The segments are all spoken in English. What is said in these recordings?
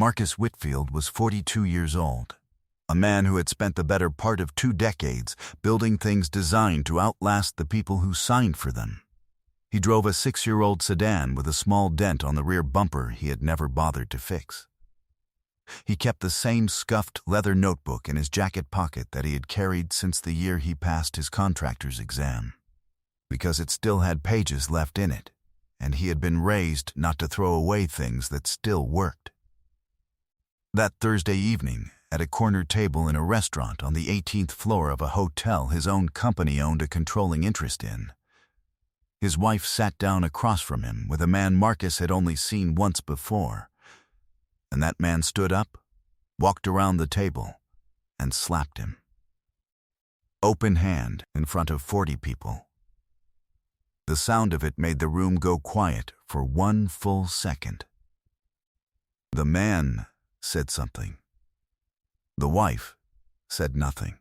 Marcus Whitfield was 42 years old, a man who had spent the better part of 2 decades building things designed to outlast the people who signed for them. He drove a 6-year-old sedan with a small dent on the rear bumper he had never bothered to fix. He kept the same scuffed leather notebook in his jacket pocket that he had carried since the year he passed his contractor's exam, because it still had pages left in it, and he had been raised not to throw away things that still worked. That Thursday evening, at a corner table in a restaurant on the 18th floor of a hotel his own company owned a controlling interest in, his wife sat down across from him with a man Marcus had only seen once before, and that man stood up, walked around the table, and slapped him. Open hand in front of 40 people. The sound of it made the room go quiet for 1 full second. The man said something. The wife said nothing.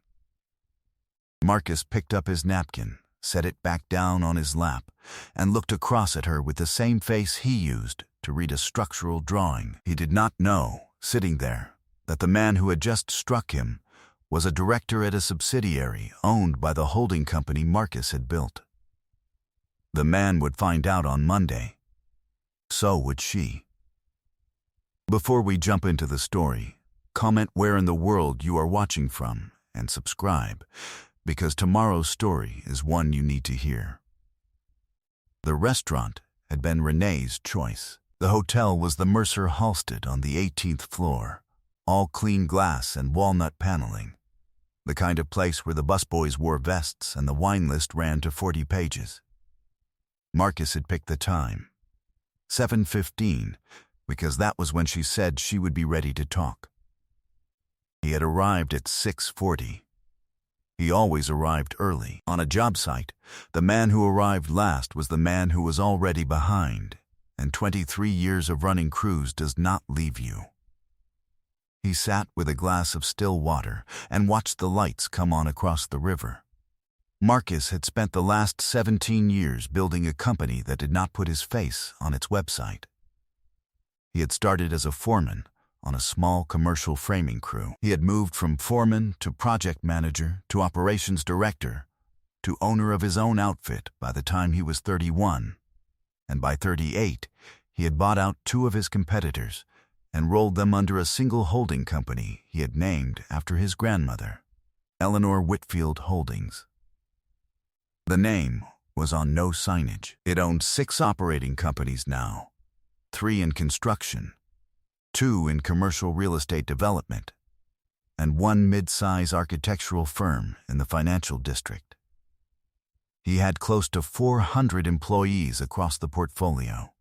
Marcus picked up his napkin, set it back down on his lap, and looked across at her with the same face he used to read a structural drawing. He did not know, sitting there, that the man who had just struck him was a director at a subsidiary owned by the holding company Marcus had built. The man would find out on Monday. So would she. Before we jump into the story, comment where in the world you are watching from and subscribe, because tomorrow's story is one you need to hear. The restaurant had been Renee's choice. The hotel was the Mercer Halsted on the 18th floor, all clean glass and walnut paneling, the kind of place where the busboys wore vests and the wine list ran to 40 pages. Marcus had picked the time, 7:15, because that was when she said she would be ready to talk. He had arrived at 6:40. He always arrived early. On a job site, the man who arrived last was the man who was already behind, and 23 years of running crews does not leave you. He sat with a glass of still water and watched the lights come on across the river. Marcus had spent the last 17 years building a company that did not put his face on its website. He had started as a foreman on a small commercial framing crew. He had moved from foreman to project manager to operations director to owner of his own outfit by the time he was 31, and by 38 he had bought out 2 of his competitors and rolled them under a single holding company he had named after his grandmother, Eleanor Whitfield Holdings. The name was on no signage. It owned 6 operating companies now, 3 in construction, 2 in commercial real estate development, and 1 mid-size architectural firm in the financial district. He had close to 400 employees across the portfolio.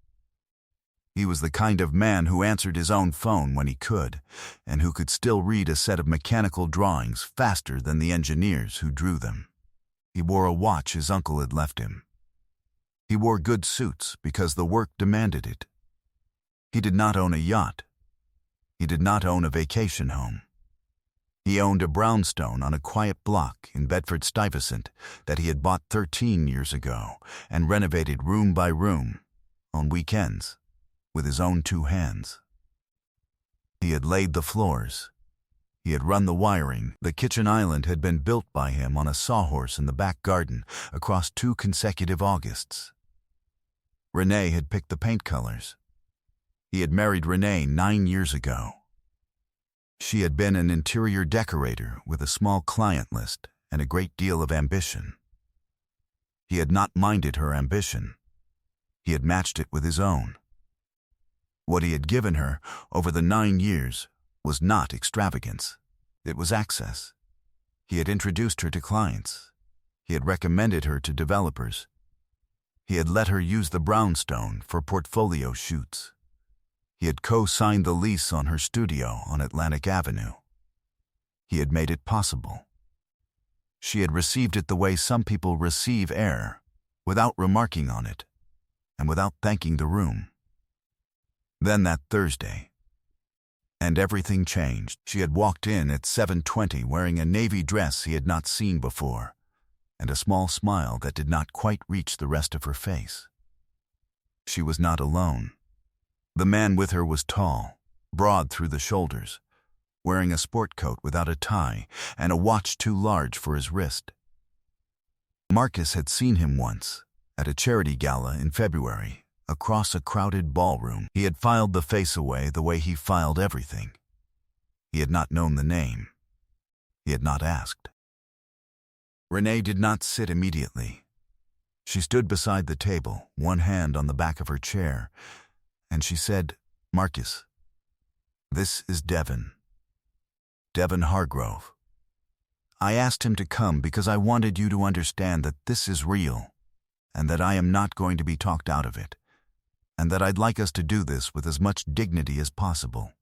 He was the kind of man who answered his own phone when he could, and who could still read a set of mechanical drawings faster than the engineers who drew them. He wore a watch his uncle had left him. He wore good suits because the work demanded it. He did not own a yacht. He did not own a vacation home. He owned a brownstone on a quiet block in Bedford-Stuyvesant that he had bought 13 years ago and renovated room by room, on weekends, with his own 2 hands. He had laid the floors. He had run the wiring. The kitchen island had been built by him on a sawhorse in the back garden across 2 consecutive Augusts. Renee had picked the paint colors. He had married Renee 9 years ago. She had been an interior decorator with a small client list and a great deal of ambition. He had not minded her ambition. He had matched it with his own. What he had given her over the 9 years was not extravagance. It was access. He had introduced her to clients. He had recommended her to developers. He had let her use the brownstone for portfolio shoots. He had co-signed the lease on her studio on Atlantic Avenue. He had made it possible. She had received it the way some people receive air, without remarking on it, and without thanking the room. Then that Thursday, and everything changed. She had walked in at 7:20 wearing a navy dress he had not seen before, and a small smile that did not quite reach the rest of her face. She was not alone. The man with her was tall, broad through the shoulders, wearing a sport coat without a tie and a watch too large for his wrist. Marcus had seen him once, at a charity gala in February, across a crowded ballroom. He had filed the face away the way he filed everything. He had not known the name. He had not asked. Renee did not sit immediately. She stood beside the table, one hand on the back of her chair, and she said, "Marcus, this is Devin. Devin Hargrove. I asked him to come because I wanted you to understand that this is real, and that I am not going to be talked out of it, and that I'd like us to do this with as much dignity as possible."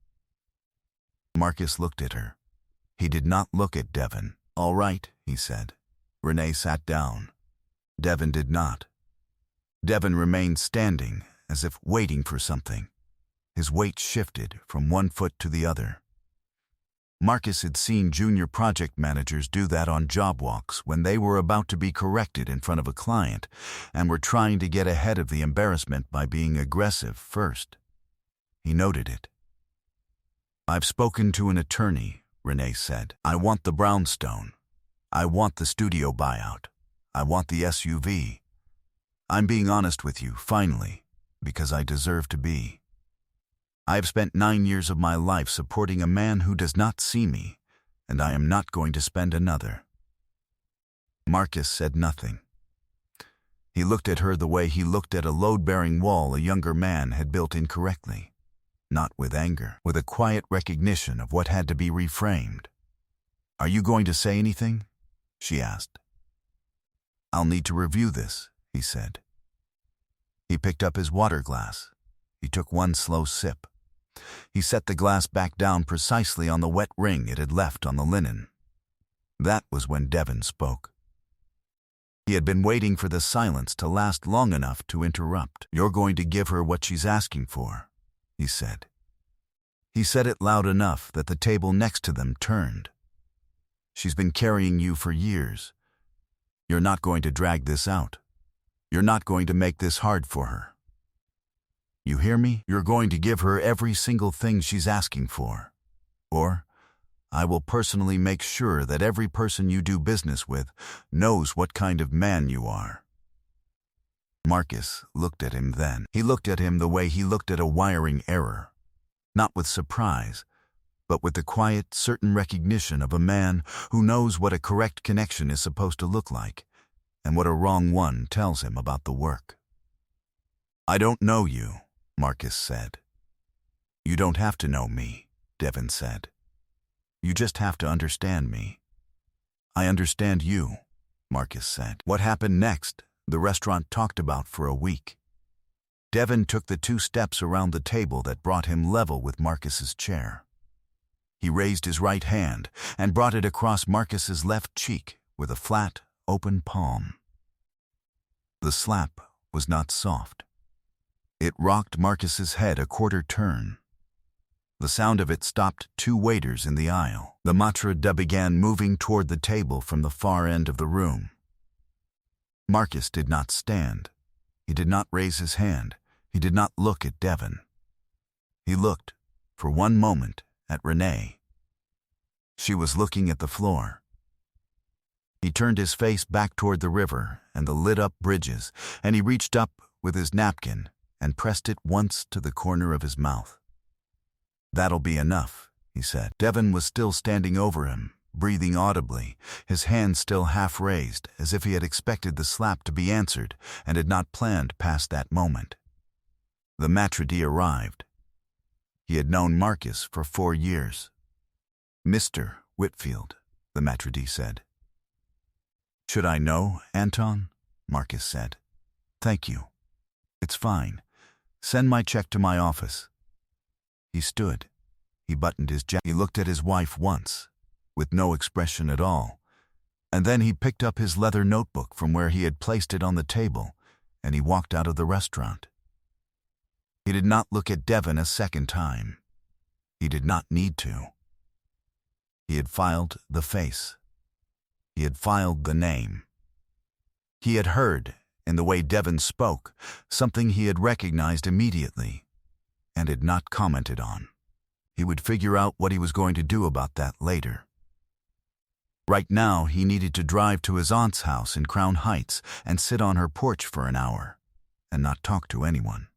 Marcus looked at her. He did not look at Devin. "All right," he said. Renee sat down. Devin did not. Devin remained standing, as if waiting for something. His weight shifted from one foot to the other. Marcus had seen junior project managers do that on job walks when they were about to be corrected in front of a client and were trying to get ahead of the embarrassment by being aggressive first. He noted it. "I've spoken to an attorney," Renee said. "I want the brownstone. I want the studio buyout. I want the SUV. I'm being honest with you, finally, because I deserve to be. I have spent 9 years of my life supporting a man who does not see me, and I am not going to spend another." Marcus said nothing. He looked at her the way he looked at a load-bearing wall a younger man had built incorrectly, not with anger, with a quiet recognition of what had to be reframed. "Are you going to say anything?" she asked. "I'll need to review this," he said. He picked up his water glass. He took one slow sip. He set the glass back down precisely on the wet ring it had left on the linen. That was when Devin spoke. He had been waiting for the silence to last long enough to interrupt. "You're going to give her what she's asking for," he said. He said it loud enough that the table next to them turned. "She's been carrying you for years. You're not going to drag this out. You're not going to make this hard for her. You hear me? You're going to give her every single thing she's asking for. Or I will personally make sure that every person you do business with knows what kind of man you are." Marcus looked at him then. He looked at him the way he looked at a wiring error, not with surprise, but with the quiet, certain recognition of a man who knows what a correct connection is supposed to look like, and what a wrong one tells him about the work. "I don't know you," Marcus said. "You don't have to know me," Devin said. "You just have to understand me." "I understand you," Marcus said. What happened next, the restaurant talked about for a week. Devin took the 2 steps around the table that brought him level with Marcus's chair. He raised his right hand and brought it across Marcus's left cheek with a flat, open palm. The slap was not soft. It rocked Marcus's head a quarter turn. The sound of it stopped 2 waiters in the aisle. The maitre d' began moving toward the table from the far end of the room. Marcus did not stand. He did not raise his hand. He did not look at Devin. He looked, for one moment, at Renee. She was looking at the floor. He turned his face back toward the river and the lit-up bridges, and he reached up with his napkin and pressed it once to the corner of his mouth. "That'll be enough," he said. Devin was still standing over him, breathing audibly, his hand still half raised, as if he had expected the slap to be answered and had not planned past that moment. The maitre d' arrived. He had known Marcus for 4 years. "Mr. Whitfield," the maitre d' said. "Should I know, Anton?" Marcus said. "Thank you. It's fine. Send my check to my office." He stood. He buttoned his jacket. He looked at his wife once, with no expression at all, and then he picked up his leather notebook from where he had placed it on the table, and he walked out of the restaurant. He did not look at Devin a second time. He did not need to. He had filed the face. He had filed the name. He had heard, in the way Devin spoke, something he had recognized immediately, and had not commented on. He would figure out what he was going to do about that later. Right now, he needed to drive to his aunt's house in Crown Heights and sit on her porch for an hour and not talk to anyone.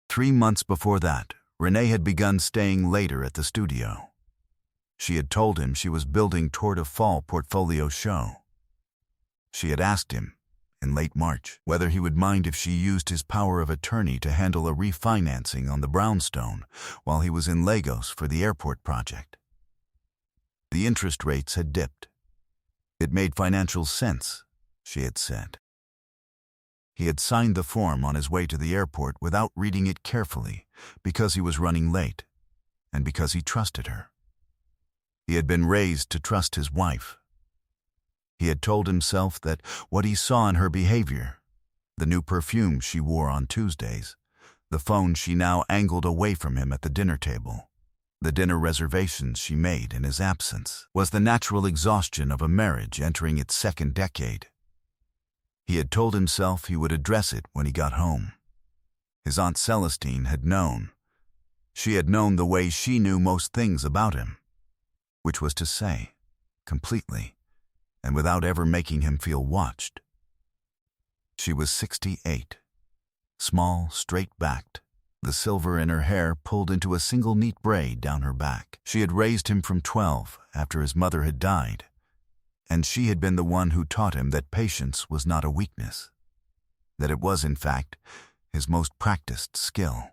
3 months before that, Renee had begun staying later at the studio. She had told him she was building toward a fall portfolio show. She had asked him, in late March, whether he would mind if she used his power of attorney to handle a refinancing on the brownstone while he was in Lagos for the airport project. The interest rates had dipped. It made financial sense, she had said. He had signed the form on his way to the airport without reading it carefully because he was running late and because he trusted her. He had been raised to trust his wife. He had told himself that what he saw in her behavior, the new perfume she wore on Tuesdays, the phone she now angled away from him at the dinner table, the dinner reservations she made in his absence, was the natural exhaustion of a marriage entering its second decade. He had told himself he would address it when he got home. His Aunt Celestine had known. She had known the way she knew most things about him, which was to say, completely, and without ever making him feel watched. She was 68, small, straight-backed, the silver in her hair pulled into a single neat braid down her back. She had raised him from 12 after his mother had died, and she had been the one who taught him that patience was not a weakness, that it was, in fact, his most practiced skill.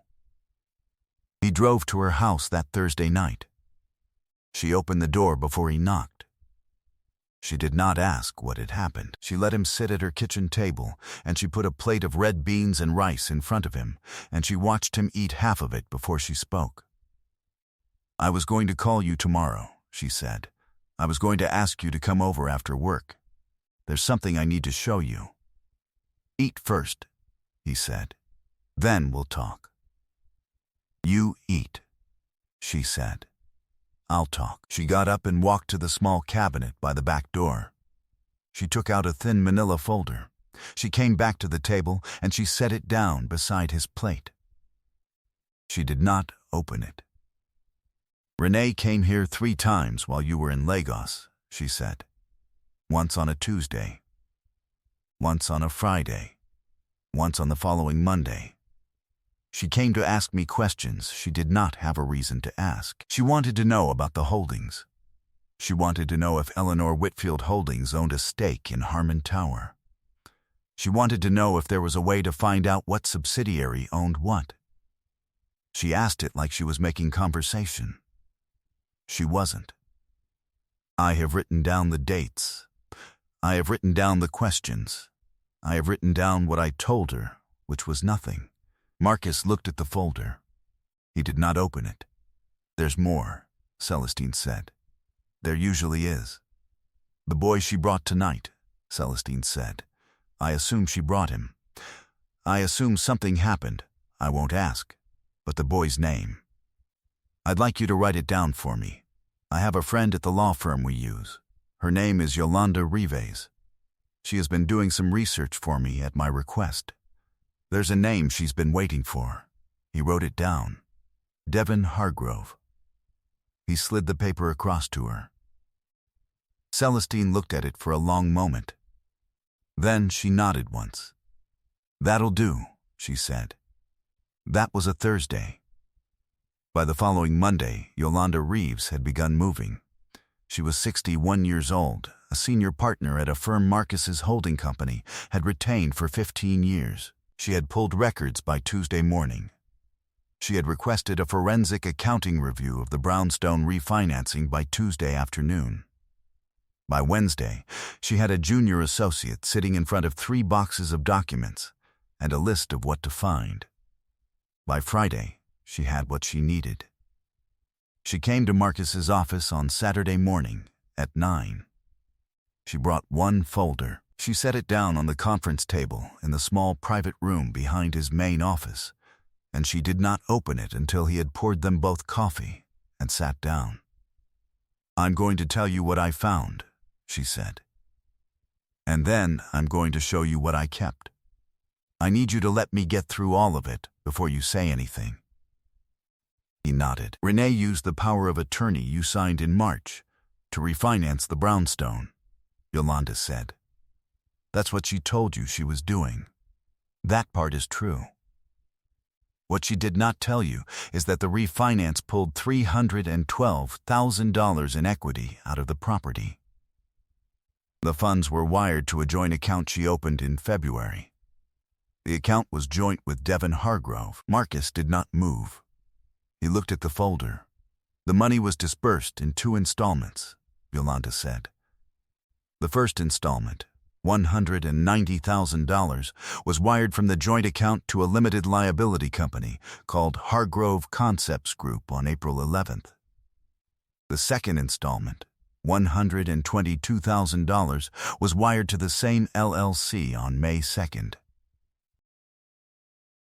He drove to her house that Thursday night. She opened the door before he knocked. She did not ask what had happened. She let him sit at her kitchen table, and she put a plate of red beans and rice in front of him, and she watched him eat half of it before she spoke. "I was going to call you tomorrow," she said. "I was going to ask you to come over after work. There's something I need to show you." "Eat first," he said. "Then we'll talk." "You eat," she said. "I'll talk." She got up and walked to the small cabinet by the back door. She took out a thin manila folder. She came back to the table and she set it down beside his plate. She did not open it. "Renee came here 3 times while you were in Lagos," she said. "Once on a Tuesday, once on a Friday, once on the following Monday. She came to ask me questions she did not have a reason to ask. She wanted to know about the holdings. She wanted to know if Eleanor Whitfield Holdings owned a stake in Harmon Tower. She wanted to know if there was a way to find out what subsidiary owned what. She asked it like she was making conversation. She wasn't. I have written down the dates. I have written down the questions. I have written down what I told her, which was nothing. Marcus looked at the folder. He did not open it. "There's more," Celestine said. "There usually is." "The boy she brought tonight," Celestine said. "I assume she brought him. I assume something happened. I won't ask. But the boy's name. I'd like you to write it down for me. I have a friend at the law firm we use. Her name is Yolanda Rives. She has been doing some research for me at my request. There's a name she's been waiting for." He wrote it down. Devin Hargrove. He slid the paper across to her. Celestine looked at it for a long moment. Then she nodded once. "That'll do," she said. That was a Thursday. By the following Monday, Yolanda Rives had begun moving. She was 61 years old, a senior partner at a firm Marcus's holding company had retained for 15 years. She had pulled records by Tuesday morning. She had requested a forensic accounting review of the brownstone refinancing by Tuesday afternoon. By Wednesday, she had a junior associate sitting in front of 3 boxes of documents and a list of what to find. By Friday, she had what she needed. She came to Marcus's office on Saturday morning at 9. She brought 1 folder. She set it down on the conference table in the small private room behind his main office, and she did not open it until he had poured them both coffee and sat down. "I'm going to tell you what I found," she said. "And then I'm going to show you what I kept. I need you to let me get through all of it before you say anything." He nodded. Renee used the power of attorney you signed in March to refinance the brownstone, Yolanda said. That's what she told you she was doing. That part is true. What she did not tell you is that the refinance pulled $312,000 in equity out of the property. The funds were wired to a joint account she opened in February. The account was joint with Devin Hargrove. Marcus did not move. He looked at the folder. The money was disbursed in 2 installments, Yolanda said. The first installment, $190,000, was wired from the joint account to a limited liability company called Hargrove Concepts Group on April 11th. The second installment, $122,000, was wired to the same LLC on May 2nd.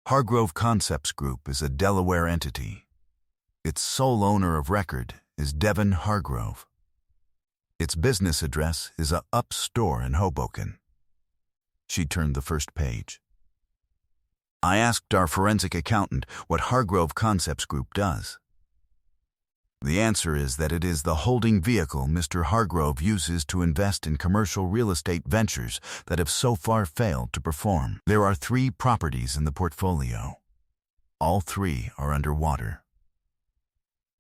Hargrove Concepts Group is a Delaware entity. Its sole owner of record is Devin Hargrove. Its business address is a Up store in Hoboken. She turned the first page. I asked our forensic accountant what Hargrove Concepts Group does. The answer is that it is the holding vehicle Mr. Hargrove uses to invest in commercial real estate ventures that have so far failed to perform. There are 3 properties in the portfolio. All 3 are underwater.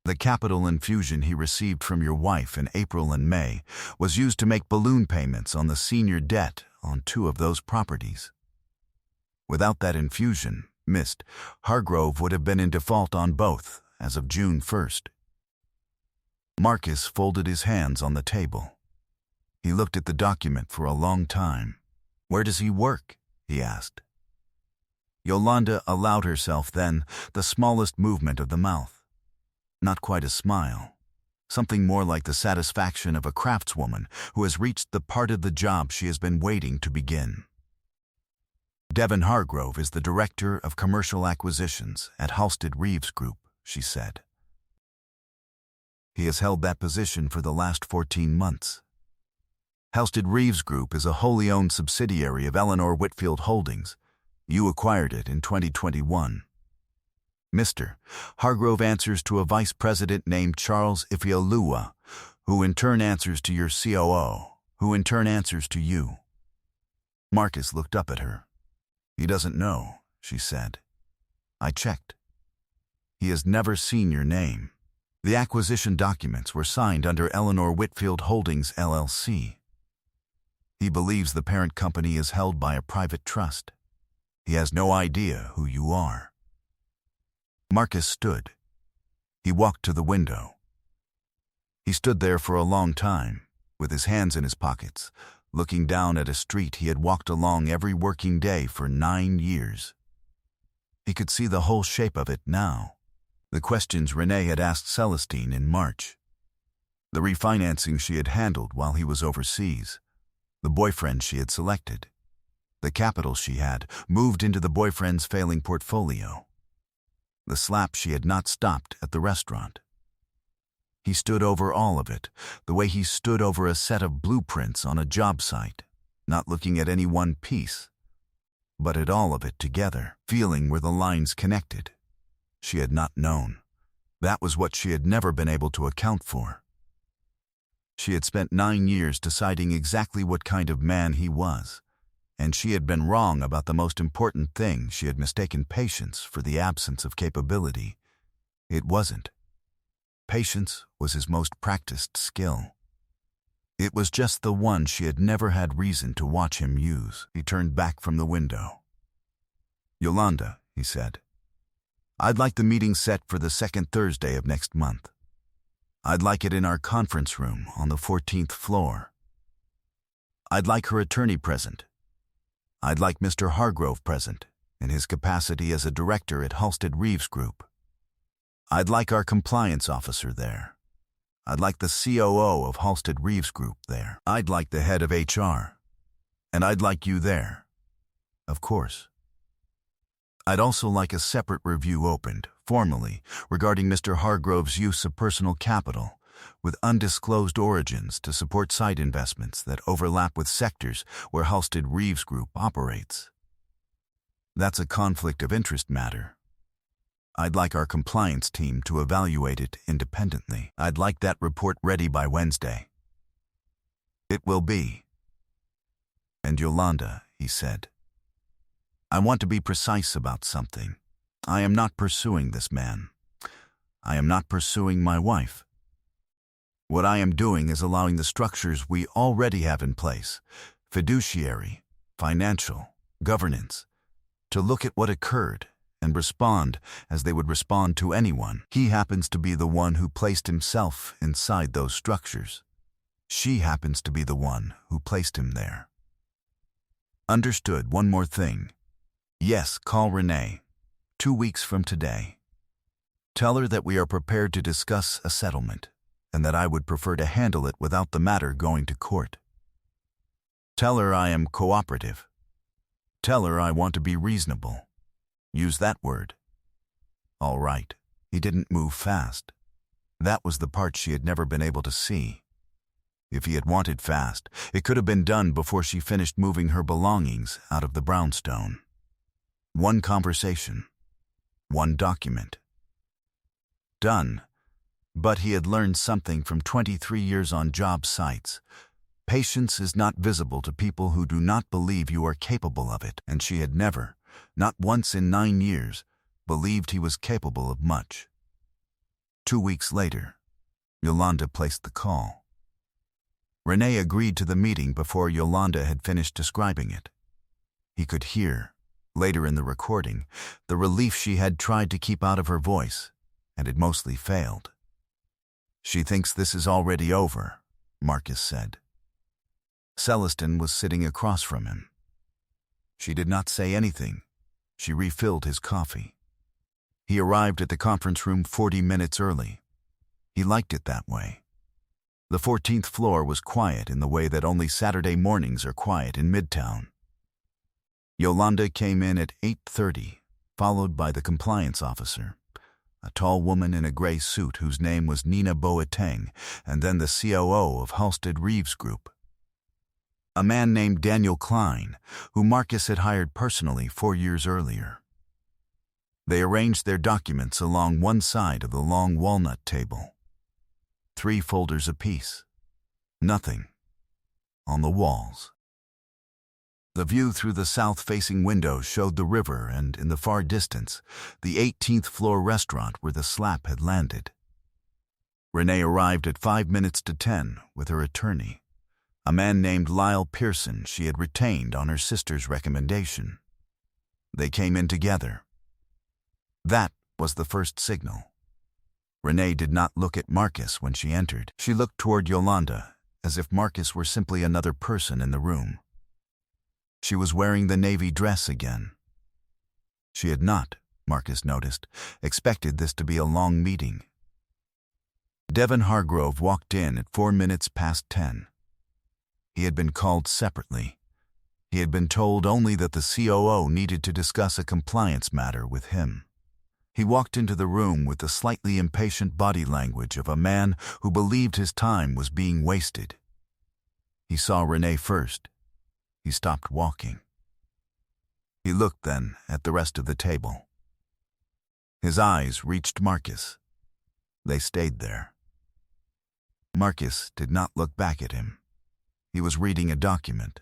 The capital infusion he received from your wife in April and May was used to make balloon payments on the senior debt on 2 of those properties. Without that infusion, missed, Hargrove would have been in default on both as of June 1st. Marcus folded his hands on the table. He looked at the document for a long time. Where does he work? He asked. Yolanda allowed herself then the smallest movement of the mouth. Not quite a smile. Something more like the satisfaction of a craftswoman who has reached the part of the job she has been waiting to begin. Devin Hargrove is the Director of Commercial Acquisitions at Halstead Reeves Group, she said. He has held that position for the last 14 months. Halstead Reeves Group is a wholly owned subsidiary of Eleanor Whitfield Holdings. You acquired it in 2021. Mr. Hargrove answers to a vice president named Charles Ifeoluwa, who in turn answers to your COO, who in turn answers to you. Marcus looked up at her. He doesn't know, she said. I checked. He has never seen your name. The acquisition documents were signed under Eleanor Whitfield Holdings, LLC. He believes the parent company is held by a private trust. He has no idea who you are. Marcus stood. He walked to the window. He stood there for a long time, with his hands in his pockets, looking down at a street he had walked along every working day for 9 years. He could see the whole shape of it now. The questions Renee had asked Celestine in March. The refinancing she had handled while he was overseas. The boyfriend she had selected. The capital she had moved into the boyfriend's failing portfolio. The slap she had not stopped at the restaurant. He stood over all of it, the way he stood over a set of blueprints on a job site, not looking at any one piece, but at all of it together, feeling where the lines connected. She had not known. That was what she had never been able to account for. She had spent 9 years deciding exactly what kind of man he was, and she had been wrong about the most important thing. She had mistaken patience for the absence of capability. It wasn't. Patience was his most practiced skill. It was just the one she had never had reason to watch him use. He turned back from the window. Yolanda, he said, I'd like the meeting set for the 2nd Thursday of next month. I'd like it in our conference room on the 14th floor. I'd like her attorney present. I'd like Mr. Hargrove present, in his capacity as a director at Halstead Reeves Group. I'd like our compliance officer there. I'd like the COO of Halstead Reeves Group there. I'd like the head of HR. And I'd like you there. Of course. I'd also like a separate review opened, formally, regarding Mr. Hargrove's use of personal capital, with undisclosed origins to support site investments that overlap with sectors where Halstead Reeves Group operates. That's a conflict of interest matter. I'd like our compliance team to evaluate it independently. I'd like that report ready by Wednesday. It will be. And Yolanda, he said, I want to be precise about something. I am not pursuing this man. I am not pursuing my wife. What I am doing is allowing the structures we already have in place, fiduciary, financial, governance, to look at what occurred and respond as they would respond to anyone. He happens to be the one who placed himself inside those structures. She happens to be the one who placed him there. Understood. One more thing. Yes, call Renee. 2 weeks from today. Tell her that we are prepared to discuss a settlement, and that I would prefer to handle it without the matter going to court. Tell her I am cooperative. Tell her I want to be reasonable. Use that word. All right. He didn't move fast. That was the part she had never been able to see. If he had wanted fast, it could have been done before she finished moving her belongings out of the brownstone. One conversation. One document. Done. But he had learned something from 23 years on job sites. Patience is not visible to people who do not believe you are capable of it, and she had never, not once in 9 years, believed he was capable of much. 2 weeks later, Yolanda placed the call. Renee agreed to the meeting before Yolanda had finished describing it. He could hear, later in the recording, the relief she had tried to keep out of her voice, and it mostly failed. She thinks this is already over, Marcus said. Celestin was sitting across from him. She did not say anything. She refilled his coffee. He arrived at the conference room 40 minutes early. He liked it that way. The 14th floor was quiet in the way that only Saturday mornings are quiet in Midtown. Yolanda came in at 8:30, followed by the compliance officer, a tall woman in a gray suit whose name was Nina Boateng, and then the COO of Halstead Reeves Group. A man named Daniel Klein, who Marcus had hired personally 4 years earlier. They arranged their documents along one side of the long walnut table. 3 folders apiece. Nothing. On the walls. The view through the south-facing window showed the river and, in the far distance, the 18th-floor restaurant where the slap had landed. Renee arrived at 5 minutes to 10 with her attorney, a man named Lyle Pearson she had retained on her sister's recommendation. They came in together. That was the first signal. Renee did not look at Marcus when she entered. She looked toward Yolanda, as if Marcus were simply another person in the room. She was wearing the navy dress again. She had not, Marcus noticed, expected this to be a long meeting. Devin Hargrove walked in at 4 minutes past 10. He had been called separately. He had been told only that the COO needed to discuss a compliance matter with him. He walked into the room with the slightly impatient body language of a man who believed his time was being wasted. He saw Renee first. He stopped walking. He looked then at the rest of the table. His eyes reached Marcus. They stayed there. Marcus did not look back at him. He was reading a document.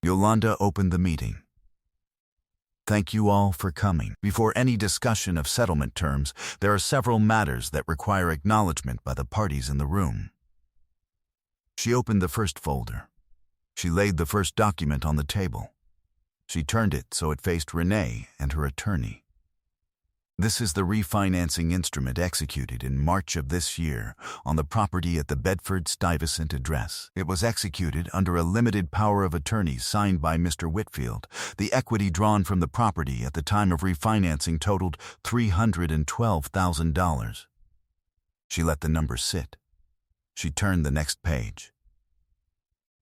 Yolanda opened the meeting. Thank you all for coming. Before any discussion of settlement terms, there are several matters that require acknowledgement by the parties in the room. She opened the first folder. She laid the first document on the table. She turned it so it faced Renee and her attorney. This is the refinancing instrument executed in March of this year on the property at the Bedford-Stuyvesant address. It was executed under a limited power of attorney signed by Mr. Whitfield. The equity drawn from the property at the time of refinancing totaled $312,000. She let the number sit. She turned the next page.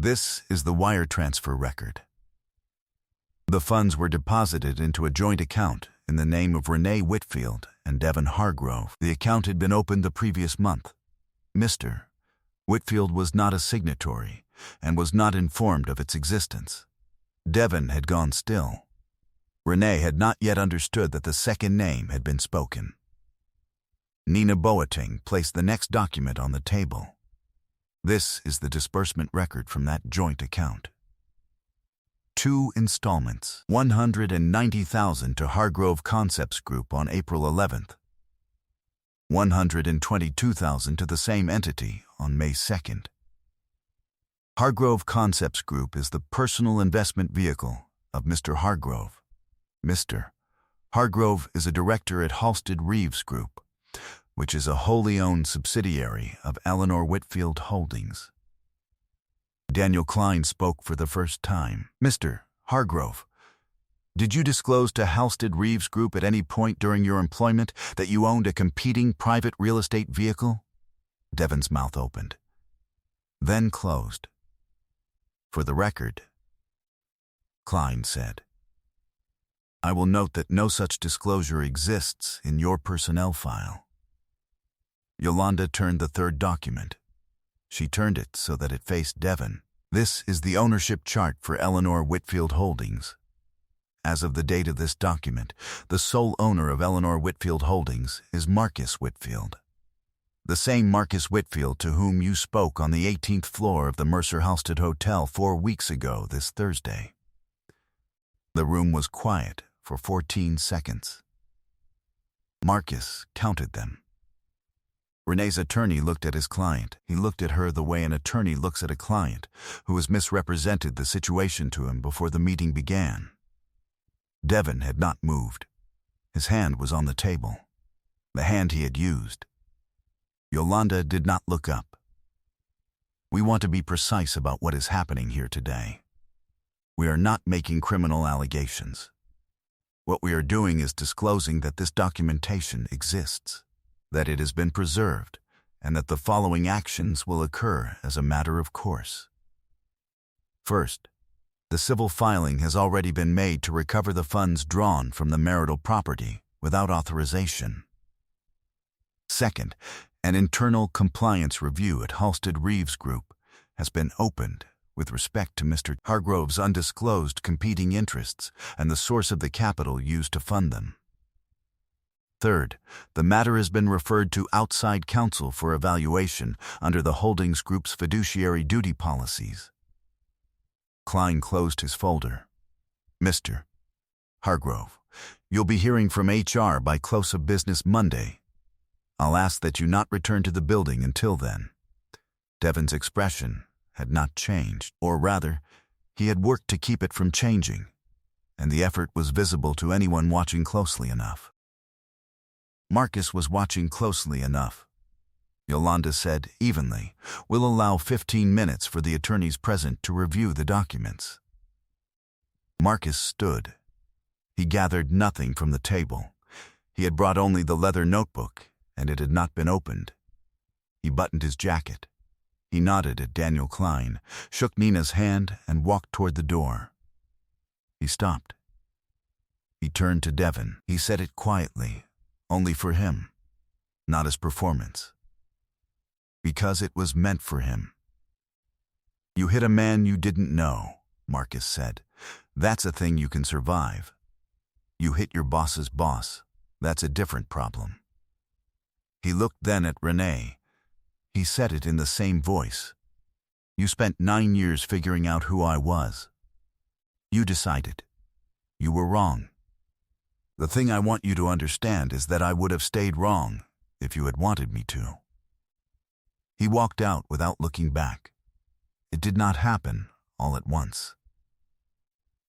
This is the wire transfer record. The funds were deposited into a joint account in the name of Renee Whitfield and Devin Hargrove. The account had been opened the previous month. Mr. Whitfield was not a signatory and was not informed of its existence. Devin had gone still. Renee had not yet understood that the second name had been spoken. Nina Boateng placed the next document on the table. This is the disbursement record from that joint account. 2 installments, $190,000 to Hargrove Concepts Group on April 11th, $122,000 to the same entity on May 2nd. Hargrove Concepts Group is the personal investment vehicle of Mr. Hargrove. Mr. Hargrove is a director at Halstead Reeves Group, which is a wholly owned subsidiary of Eleanor Whitfield Holdings. Daniel Klein spoke for the first time. Mr. Hargrove, did you disclose to Halstead Reeves Group at any point during your employment that you owned a competing private real estate vehicle? Devon's mouth opened, then closed. For the record, Klein said, I will note that no such disclosure exists in your personnel file. Yolanda turned the third document. She turned it so that it faced Devon. This is the ownership chart for Eleanor Whitfield Holdings. As of the date of this document, the sole owner of Eleanor Whitfield Holdings is Marcus Whitfield. The same Marcus Whitfield to whom you spoke on the 18th floor of the Mercer Halstead Hotel 4 weeks ago this Thursday. The room was quiet for 14 seconds. Marcus counted them. Renee's attorney looked at his client. He looked at her the way an attorney looks at a client who has misrepresented the situation to him before the meeting began. Devon had not moved. His hand was on the table, the hand he had used. Yolanda did not look up. We want to be precise about what is happening here today. We are not making criminal allegations. What we are doing is disclosing that this documentation exists, that it has been preserved, and that the following actions will occur as a matter of course. First, the civil filing has already been made to recover the funds drawn from the marital property without authorization. Second, an internal compliance review at Halstead Reeves Group has been opened with respect to Mr. Hargrove's undisclosed competing interests and the source of the capital used to fund them. Third, the matter has been referred to outside counsel for evaluation under the Holdings Group's fiduciary duty policies. Klein closed his folder. Mr. Hargrove, you'll be hearing from HR by close of business Monday. I'll ask that you not return to the building until then. Devon's expression had not changed, or rather, he had worked to keep it from changing, and the effort was visible to anyone watching closely enough. Marcus was watching closely enough. Yolanda said evenly, We'll allow 15 minutes for the attorneys present to review the documents. Marcus stood. He gathered nothing from the table. He had brought only the leather notebook, and it had not been opened. He buttoned his jacket. He nodded at Daniel Klein, shook Nina's hand, and walked toward the door. He stopped. He turned to Devon. He said it quietly, only for him, not his performance. Because it was meant for him. You hit a man you didn't know, Marcus said. That's a thing you can survive. You hit your boss's boss. That's a different problem. He looked then at Renee. He said it in the same voice. You spent 9 years figuring out who I was. You decided. You were wrong. The thing I want you to understand is that I would have stayed wrong if you had wanted me to. He walked out without looking back. It did not happen all at once.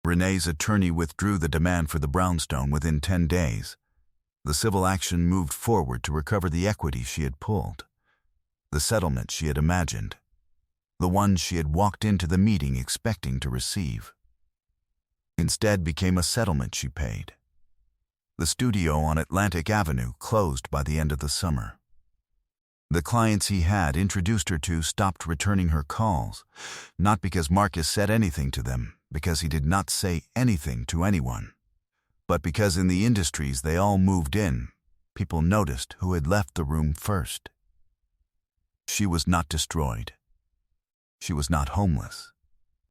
Renee's attorney withdrew the demand for the brownstone within 10 days. The civil action moved forward to recover the equity she had pulled, the settlement she had imagined, the one she had walked into the meeting expecting to receive. Instead became a settlement she paid. The studio on Atlantic Avenue closed by the end of the summer. The clients he had introduced her to stopped returning her calls, not because Marcus said anything to them, because he did not say anything to anyone, but because in the industries they all moved in, people noticed who had left the room first. She was not destroyed. She was not homeless.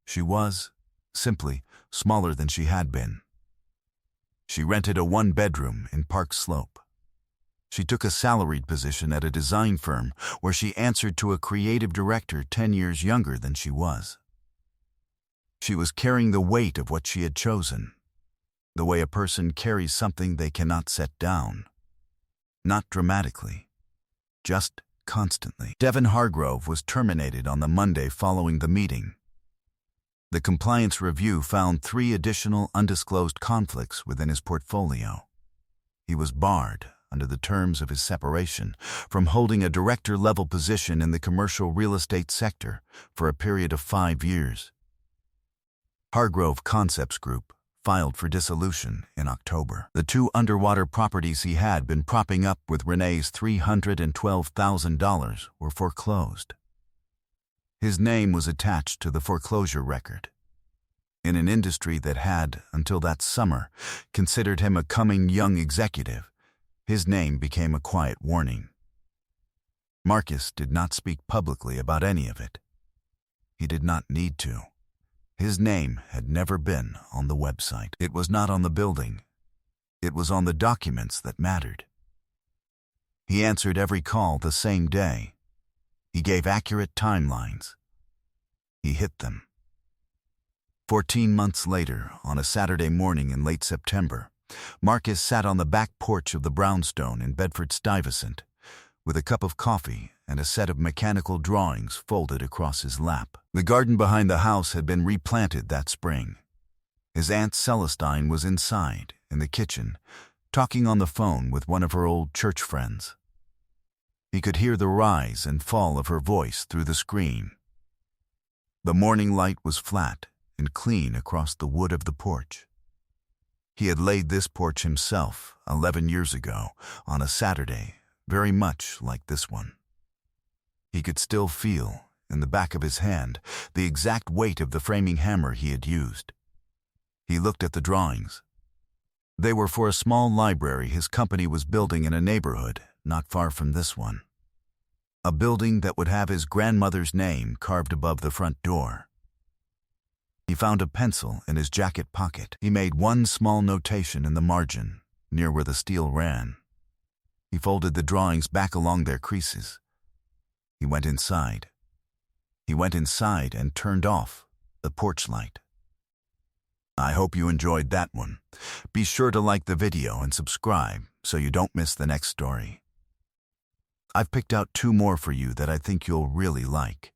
She was, simply, smaller than she had been. She rented a one-bedroom in Park Slope. She took a salaried position at a design firm where she answered to a creative director 10 years younger than she was. She was carrying the weight of what she had chosen, the way a person carries something they cannot set down. Not dramatically, just constantly. Devin Hargrove was terminated on the Monday following the meeting. The compliance review found 3 additional undisclosed conflicts within his portfolio. He was barred, under the terms of his separation, from holding a director-level position in the commercial real estate sector for a period of 5 years. Hargrove Concepts Group filed for dissolution in October. The 2 underwater properties he had been propping up with Renee's $312,000 were foreclosed. His name was attached to the foreclosure record. In an industry that had, until that summer, considered him a coming young executive, his name became a quiet warning. Marcus did not speak publicly about any of it. He did not need to. His name had never been on the website. It was not on the building. It was on the documents that mattered. He answered every call the same day. He gave accurate timelines. He hit them. 14 months later, on a Saturday morning in late September, Marcus sat on the back porch of the brownstone in Bedford-Stuyvesant, with a cup of coffee and a set of mechanical drawings folded across his lap. The garden behind the house had been replanted that spring. His Aunt Celestine was inside, in the kitchen, talking on the phone with one of her old church friends. He could hear the rise and fall of her voice through the screen. The morning light was flat and clean across the wood of the porch. He had laid this porch himself 11 years ago on a Saturday, very much like this one. He could still feel, in the back of his hand, the exact weight of the framing hammer he had used. He looked at the drawings. They were for a small library his company was building in a neighborhood not far from this one. A building that would have his grandmother's name carved above the front door. He found a pencil in his jacket pocket. He made one small notation in the margin, near where the steel ran. He folded the drawings back along their creases. He went inside. He went inside and turned off the porch light. I hope you enjoyed that one. Be sure to like the video and subscribe so you don't miss the next story. I've picked out 2 more for you that I think you'll really like.